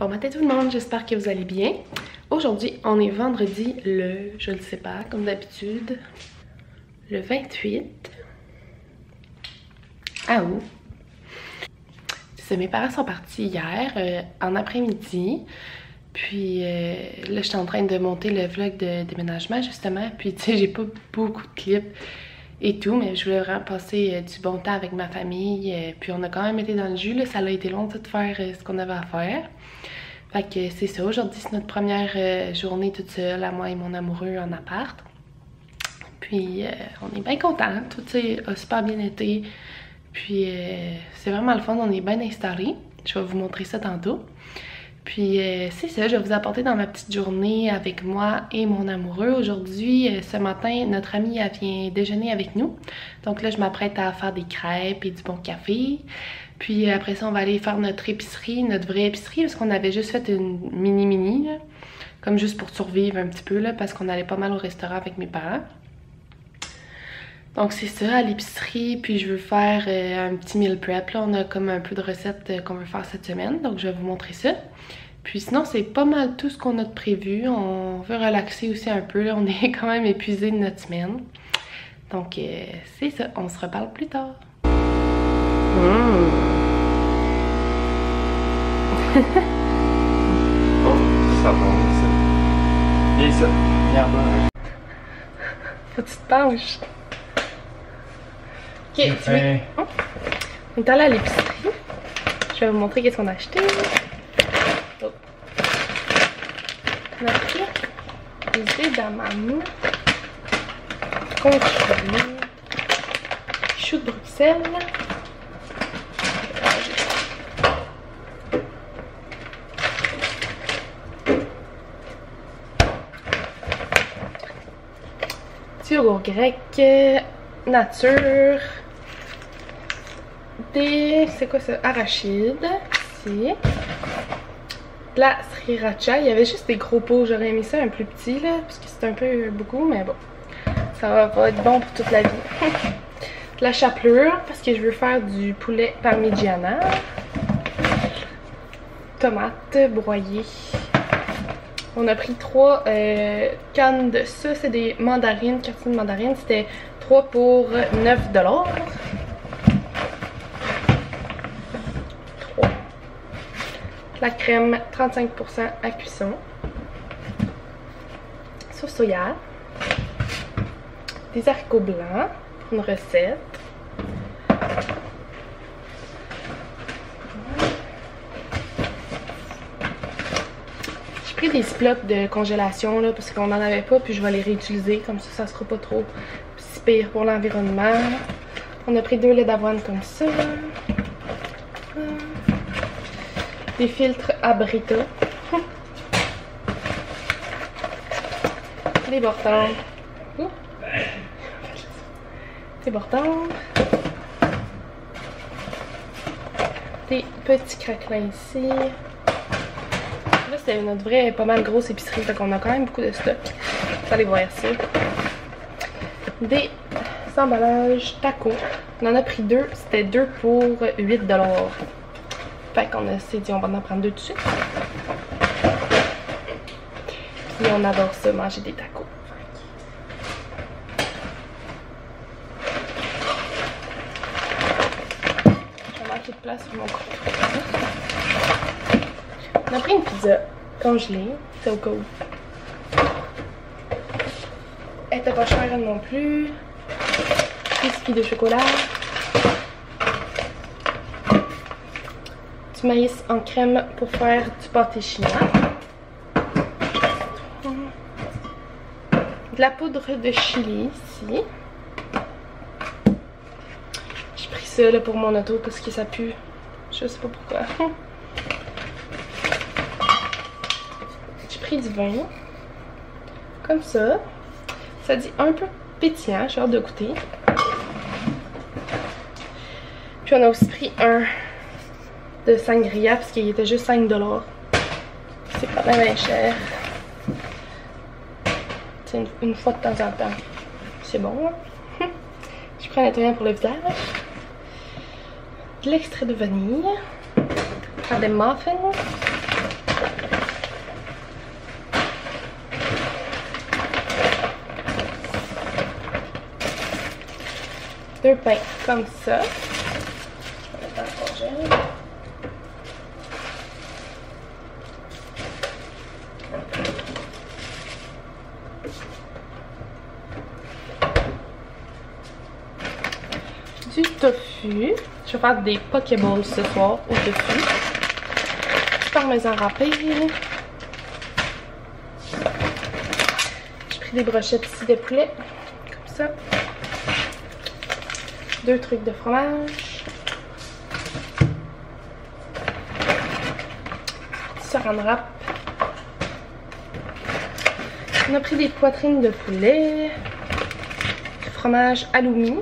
Bon matin tout le monde, j'espère que vous allez bien. Aujourd'hui, on est vendredi le, je ne sais pas, comme d'habitude, le 28 août. Mes parents sont partis hier en après-midi. Puis là, j'étais en train de monter le vlog de déménagement justement. Puis tu sais, j'ai pas beaucoup de clips et tout, mais je voulais vraiment passer du bon temps avec ma famille. Puis on a quand même été dans le jus, là. Ça a été long de faire ce qu'on avait à faire. Fait que c'est ça, aujourd'hui c'est notre première journée toute seule, à moi et mon amoureux en appart. Puis on est bien contents, tout a super bien été. Puis c'est vraiment le fun, on est bien installés. Je vais vous montrer ça tantôt. Puis c'est ça, je vais vous apporter dans ma petite journée avec moi et mon amoureux. Aujourd'hui, ce matin, notre amie elle vient déjeuner avec nous. Donc là, je m'apprête à faire des crêpes et du bon café. Puis après ça, on va aller faire notre épicerie, notre vraie épicerie, parce qu'on avait juste fait une mini, là, comme juste pour survivre un petit peu, là, parce qu'on allait pas mal au restaurant avec mes parents. Donc c'est ça, à l'épicerie, puis je veux faire un petit meal prep, là, on a comme un peu de recettes qu'on veut faire cette semaine, donc je vais vous montrer ça. Puis sinon, c'est pas mal tout ce qu'on a de prévu, on veut relaxer aussi un peu, là, on est quand même épuisé de notre semaine. Donc c'est ça, on se reparle plus tard. Oh, ça va, ça. Viens ça, viens là. Faut que tu te penches. Ok, tu veux... Oh. On est allé à l'épicerie. Je vais vous montrer qu'est-ce qu'on a acheté. Oh. On a pris des edamame, confiture, choux de Bruxelles, yogourt grec, nature, des, c'est quoi ça, arachide, ici, de la sriracha. Il y avait juste des gros pots, j'aurais mis ça un plus petit là, parce que c'est un peu beaucoup, mais bon, ça va être bon pour toute la vie. De la chapelure, parce que je veux faire du poulet parmigiana, tomates broyées. On a pris 3 cannes de ça, c'est des mandarines, quartiers de mandarines. C'était 3 pour 9 $. 3. La crème 35% à cuisson. Sauce soya. Des haricots blancs. Une recette. J'ai pris des ziplocs de congélation là, parce qu'on n'en avait pas, puis je vais les réutiliser, comme ça sera pas trop si pire pour l'environnement. On a pris 2 laits d'avoine comme ça. Des filtres à Brita. Des bords-tendres. Des bords-tendres. Des petits craquelins ici. Là, c'est notre vraie pas mal grosse épicerie, fait qu'on a quand même beaucoup de stock. Vous allez voir ça. Des emballages tacos. On en a pris 2, c'était 2 pour 8 $. Fait qu'on s'est dit on va en prendre 2 tout de suite. Puis on adore ça, manger des tacos. J'ai manqué de place sur mon compte. On a pris une pizza congelée, c'est au cas où. Elle était pas chère non plus. Biscuits de chocolat. Du maïs en crème pour faire du pâté chinois. De la poudre de chili ici. J'ai pris ça là, pour mon auto parce que ça pue. Je sais pas pourquoi. Du vin comme ça. Ça dit un peu pétillant, j'ai hâte de goûter. Puis on a aussi pris un de sangria parce qu'il était juste 5 $. C'est pas bien cher. C'est une fois de temps en temps. C'est bon. Hein? Je prends un nettoyant pour le visage. De l'extrait de vanille. Faire des muffins. 2 pains comme ça. Je vais mettre dans le congèle. Du tofu. Je vais faire des pokeballs ce soir au tofu. Du parmesan râpé. J'ai pris des brochettes ici de poulet. Comme ça. 2 trucs de fromage. Saran wrap. On a pris des poitrines de poulet. Du fromage halloumi.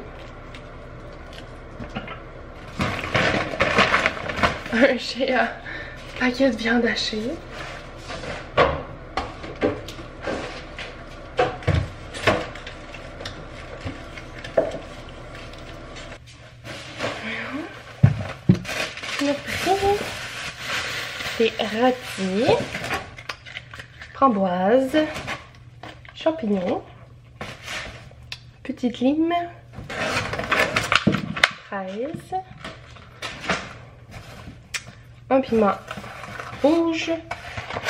J'ai un paquet de viande hachée. On a pris des rôtis, framboises, champignons, petite lime, fraises, un piment rouge,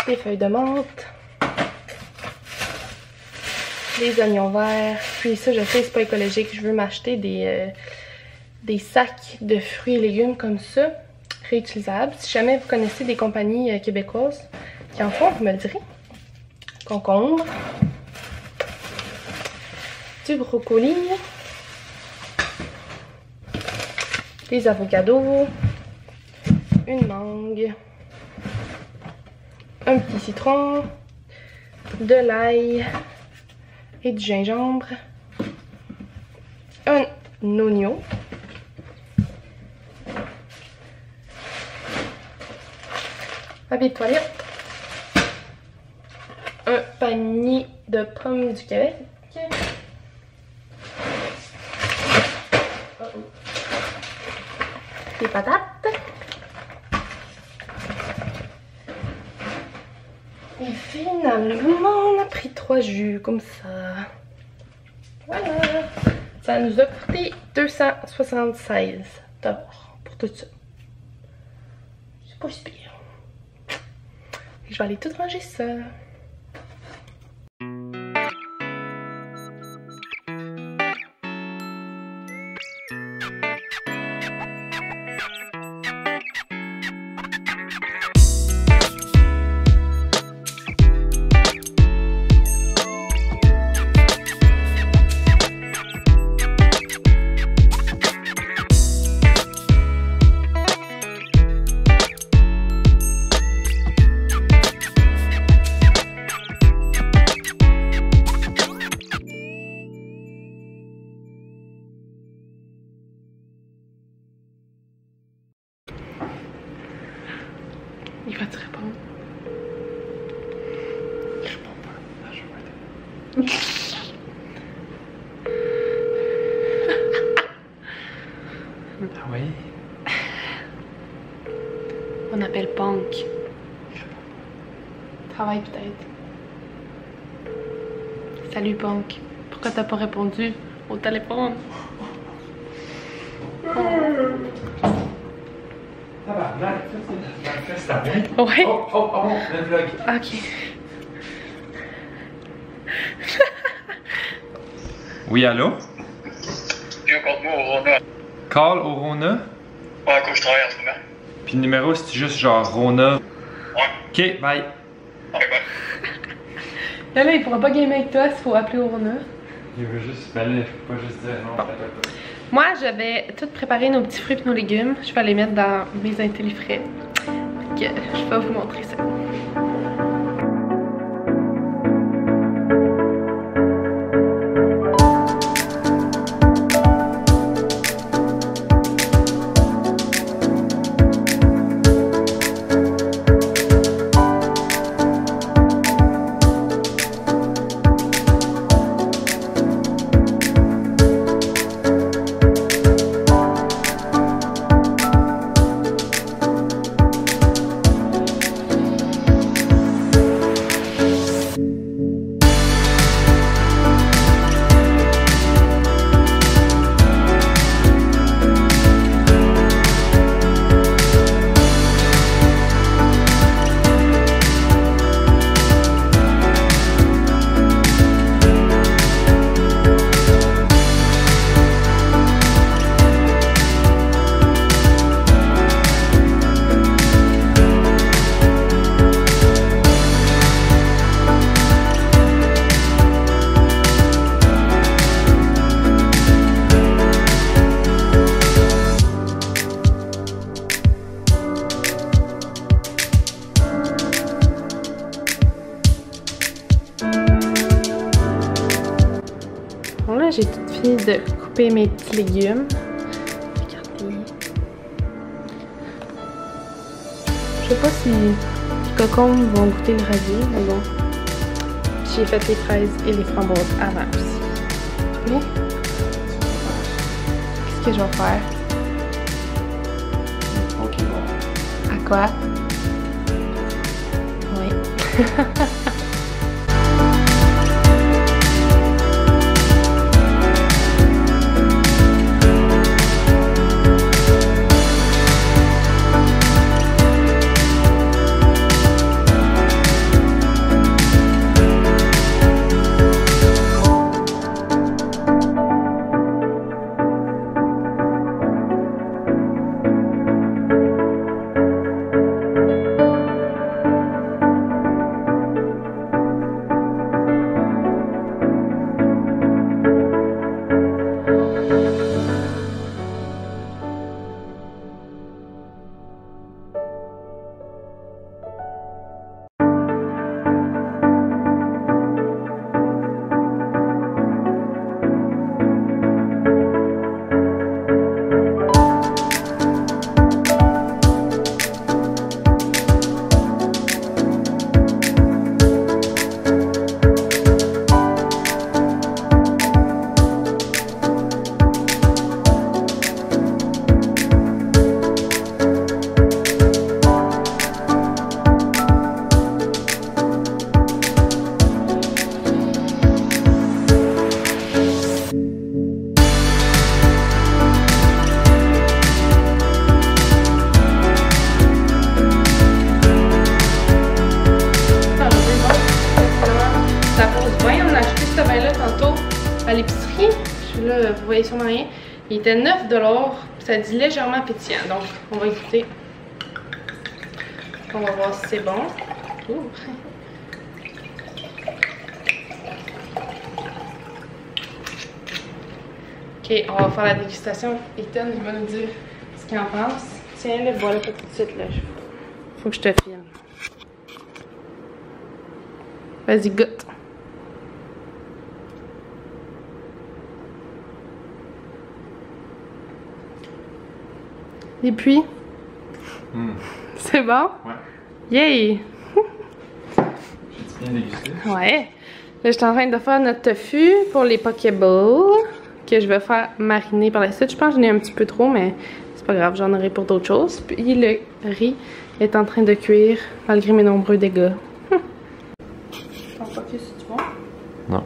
des feuilles de menthe, des oignons verts. Puis ça, je sais, c'est pas écologique. Je veux m'acheter des sacs de fruits et légumes comme ça, réutilisables. Si jamais vous connaissez des compagnies québécoises qui en font, vous me le direz. Concombre, du brocoli, des avocados, une mangue, un petit citron, de l'ail et du gingembre, un oignon, papier de toilette, un panier de pommes du Québec, des patates, et finalement on a pris 3 jus comme ça. Voilà, ça nous a coûté 276 $ pour tout ça. C'est pas si pire. Je vais aller tout ranger ça. Il va te répondre. Je réponds pas. Je vais Ah oui? On appelle Punk. Travail peut-être. Salut Punk. Pourquoi t'as pas répondu au téléphone? Tabarnak, ça c'est dans le fest à bien. Ouais. Oh, le vlog. Ok. Oui, allô? Viens contre-moi au Rona. Call au Rona? Ouais, à quoi je travaille en ce moment. Puis le numéro, c'est juste genre Rona. Ouais. Ok, bye. Ok, bye. Là, il pourra pas gamer avec toi s'il faut appeler au Rona. Il veut juste, ben là, je peux pas juste dire non, Bon. t'appelles pas. Moi, je vais tout préparer nos petits fruits et nos légumes. Je vais les mettre dans mes intellifrais. Je vais vous montrer ça. j'ai tout fini de couper mes petits légumes. Regardez. Je sais pas si les cocombes vont goûter le radis, mais bon. J'ai fait les fraises et les framboises avant aussi. Oui. Qu'est-ce que je vais faire? Ok, bon. À quoi? Oui. À l'épicerie, je suis là, vous voyez sûrement rien. Il était 9 $, ça dit légèrement pétillant. Donc, on va écouter. On va voir si c'est bon. Ouh. Ok, on va faire la dégustation. Ethan, il va nous dire ce qu'il en pense. Tiens, le voilà pas tout de suite là. Faut que je te filme. Vas-y, goûte. Et puis, c'est bon? Ouais. Yay! J'ai bien dégusté. Ouais. Là, je suis en train de faire notre tofu pour les pokeballs que je vais faire mariner par la suite. Je pense que j'en ai un petit peu trop, mais c'est pas grave, j'en aurai pour d'autres choses. Puis le riz est en train de cuire malgré mes nombreux dégâts. Ton focus, c'est bon? Non.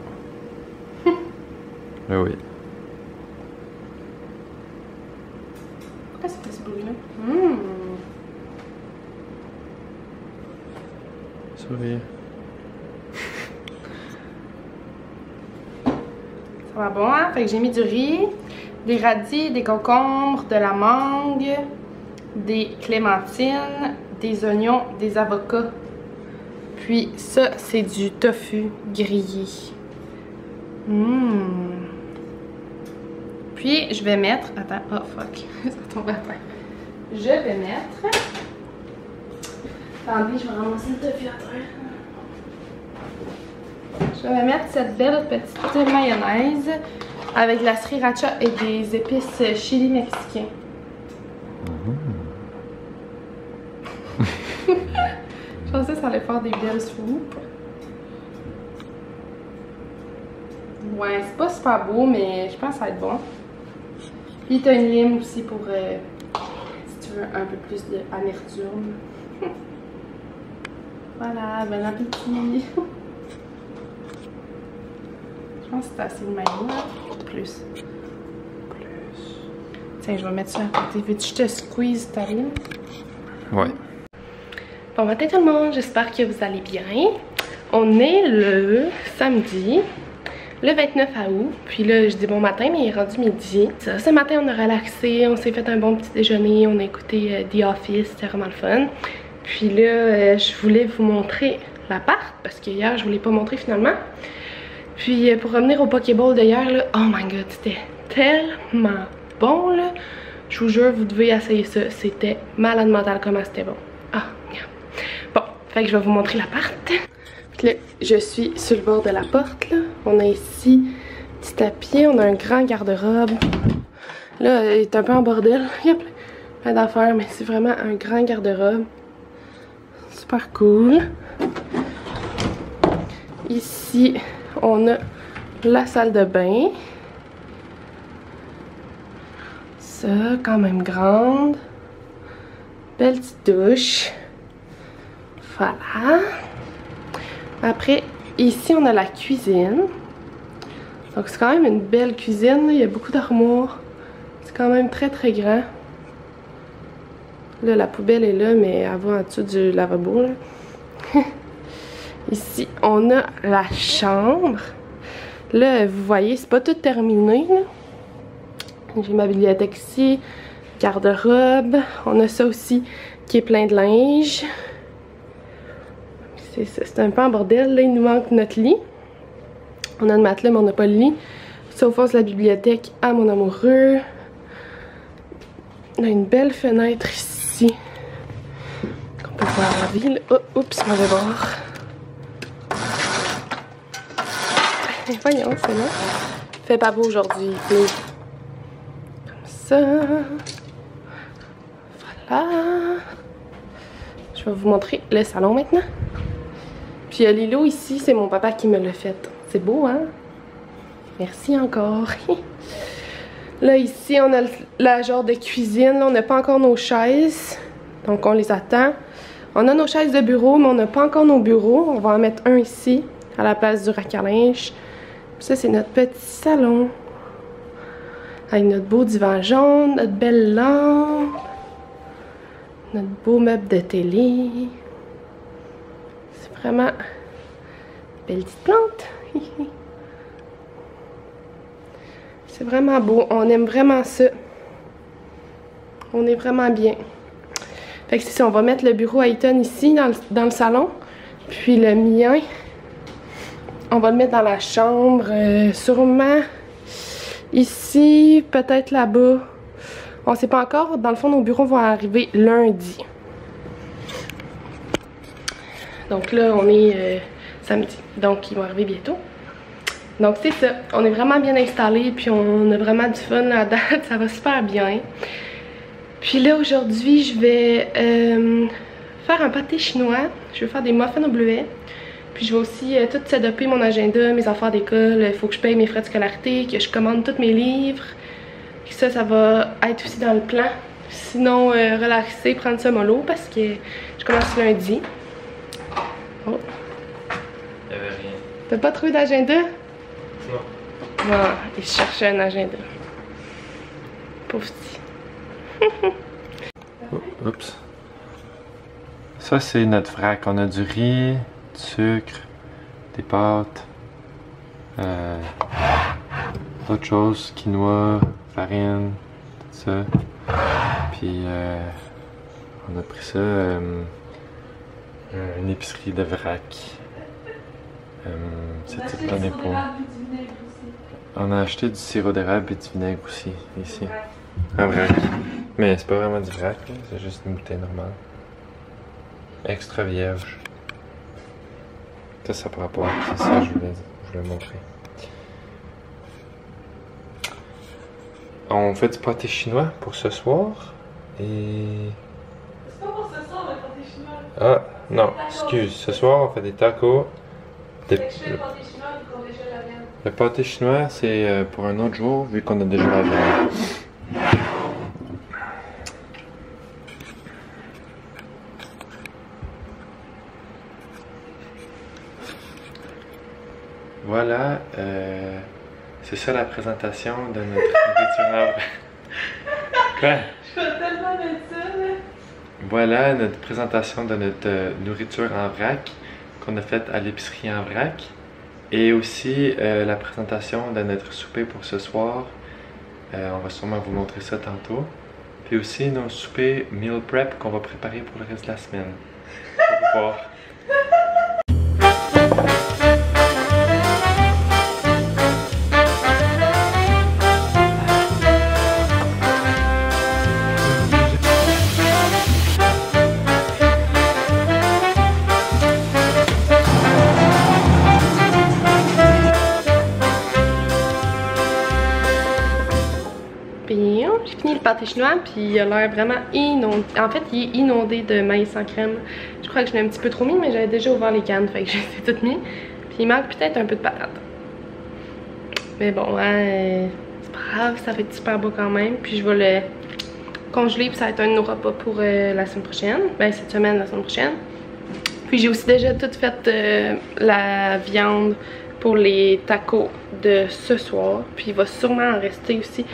Ben oui. Pourquoi ça fait ce bruit-là? Sourire. Ça va bon, hein? Fait que j'ai mis du riz, des radis, des concombres, de la mangue, des clémentines, des oignons, des avocats. Puis ça, c'est du tofu grillé. Puis je vais mettre... Attends, oh fuck, ça tombe à terre. Je vais mettre... Attendez, je vais ramasser le tofu à terre. Je vais mettre cette belle petite mayonnaise avec de la sriracha et des épices chili mexicain. Je pensais que ça allait faire des belles soupes. Ouais, c'est pas super beau, mais je pense que ça va être bon. Puis t'as une lime aussi pour si tu veux un peu plus d'amertume. Voilà, bon appétit. Je pense que c'est assez de maillot. Plus. Tiens, je vais mettre ça à côté. Veux-tu que je te squeeze ta lime? Ouais. Bon matin tout le monde, j'espère que vous allez bien. On est le samedi, le 29 août. Puis là, je dis bon matin, mais il est rendu midi. Ce matin, on a relaxé, on s'est fait un bon petit déjeuner, on a écouté The Office, c'était vraiment le fun. Puis là, je voulais vous montrer l'appart, parce que hier, je vous l'ai pas montré finalement. Puis pour revenir au Pokéball d'hier, là, oh my god, c'était tellement bon là. Je vous jure, vous devez essayer ça. C'était malade mental comment c'était bon. Ah, regarde. Bon, fait que je vais vous montrer l'appart. Là, je suis sur le bord de la porte là. On a ici Petit tapis, on a un grand garde-robe. Là, il est un peu en bordel. Il y a plein d'affaires, mais c'est vraiment un grand garde-robe. Super cool. Ici, on a la salle de bain. Ça, quand même grande. Belle petite douche. Voilà. Après, ici, on a la cuisine. Donc, c'est quand même une belle cuisine. Il y a beaucoup d'armoires. C'est quand même très, très grand. Là, la poubelle est là, mais elle va en dessous du lavabo, là. Ici, on a la chambre. Là, vous voyez, c'est pas tout terminé, là. J'ai ma bibliothèque ici. Garde-robe. On a ça aussi qui est plein de linge. C'est un peu en bordel. Là, il nous manque notre lit. On a le matelas, mais on n'a pas le lit. Ça, au fond, c'est la bibliothèque à mon amoureux. On a une belle fenêtre ici. Qu'on peut voir la ville. Oh, oups, mauvais bord. Voyons, c'est là. Fait pas beau aujourd'hui. Comme ça. Voilà. Je vais vous montrer le salon maintenant. Puis Lilo ici, c'est mon papa qui me l'a fait. C'est beau, hein? Merci encore. Là, ici, on a la genre de cuisine. Là, on n'a pas encore nos chaises. Donc, on les attend. On a nos chaises de bureau, mais on n'a pas encore nos bureaux. On va en mettre un ici, à la place du rack à linge. Puis ça, c'est notre petit salon. Avec notre beau divan jaune, notre belle lampe. Notre beau meuble de télé. C'est vraiment une belle petite plante. C'est vraiment beau. On aime vraiment ça. On est vraiment bien. Fait que c'est ça. On va mettre le bureau à Ethan ici, dans le salon. Puis le mien, on va le mettre dans la chambre. Sûrement ici, peut-être là-bas. On sait pas encore. Dans le fond, nos bureaux vont arriver lundi. Donc là, on est samedi. Donc, ils vont arriver bientôt. Donc, c'est ça. On est vraiment bien installés. Puis, on a vraiment du fun à date. Ça va super bien. Puis là, aujourd'hui, je vais faire un pâté chinois. Je vais faire des muffins au bleuet. Puis, je vais aussi tout setuper mon agenda, mes affaires d'école. Il faut que je paye mes frais de scolarité, que je commande tous mes livres. Puis ça va être aussi dans le plan. Sinon, relaxer, prendre ça mollo parce que je commence lundi. Oh. Il y avait rien. T'as pas trouvé d'agenda? Non. Bon, il cherchait un agenda. Pauvre petit. Oups. Ça, c'est notre vrac. On a du riz, du sucre, des pâtes, d'autres choses, quinoa, farine, tout ça. Puis, on a pris ça, une épicerie de vrac. C'est tout dans les pots. On a acheté du sirop d'érable et du vinaigre aussi, ici. Un vrac. Mais c'est pas vraiment du vrac, c'est juste une bouteille normale. Extra vierge. Ça par rapport à c'est ça, je voulais montrer. On fait du pâté chinois pour ce soir. Et. C'est pas pour ce soir le pâté chinois. Ah, non, excuse. Ce soir, on fait des tacos. Je fais le pâté chinois vu qu'on a déjà la viande. Le pâté chinois, c'est pour un autre jour, vu qu'on a déjà la viande. Voilà, c'est ça la présentation de notre nourriture en vrac. Quoi? Je fais tellement de ça, là. Voilà notre présentation de notre nourriture en vrac qu'on a faite à l'épicerie en vrac. Et aussi la présentation de notre souper pour ce soir. On va sûrement vous montrer ça tantôt. Puis aussi nos soupers meal prep qu'on va préparer pour le reste de la semaine. Au revoir. pâté chinois, puis il a l'air vraiment inondé. En fait, il est inondé de maïs sans crème. Je crois que je l'ai un petit peu trop mis, mais j'avais déjà ouvert les cannes, fait que je les ai toutes mis. Puis il manque peut-être un peu de patate. Mais bon, hein, c'est pas grave, ça va être super beau quand même. Puis je vais le congeler, puis ça va être un de nos repas pour la semaine prochaine. Ben, cette semaine, la semaine prochaine. Puis j'ai aussi déjà tout fait la viande pour les tacos de ce soir. Puis il va sûrement en rester aussi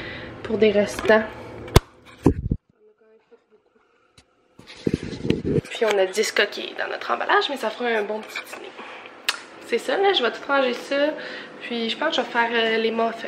pour des restants. Puis on a 10 coquilles dans notre emballage, mais ça fera un bon petit dîner. C'est ça, là, je vais tout ranger ça. Puis je pense que je vais faire les muffins.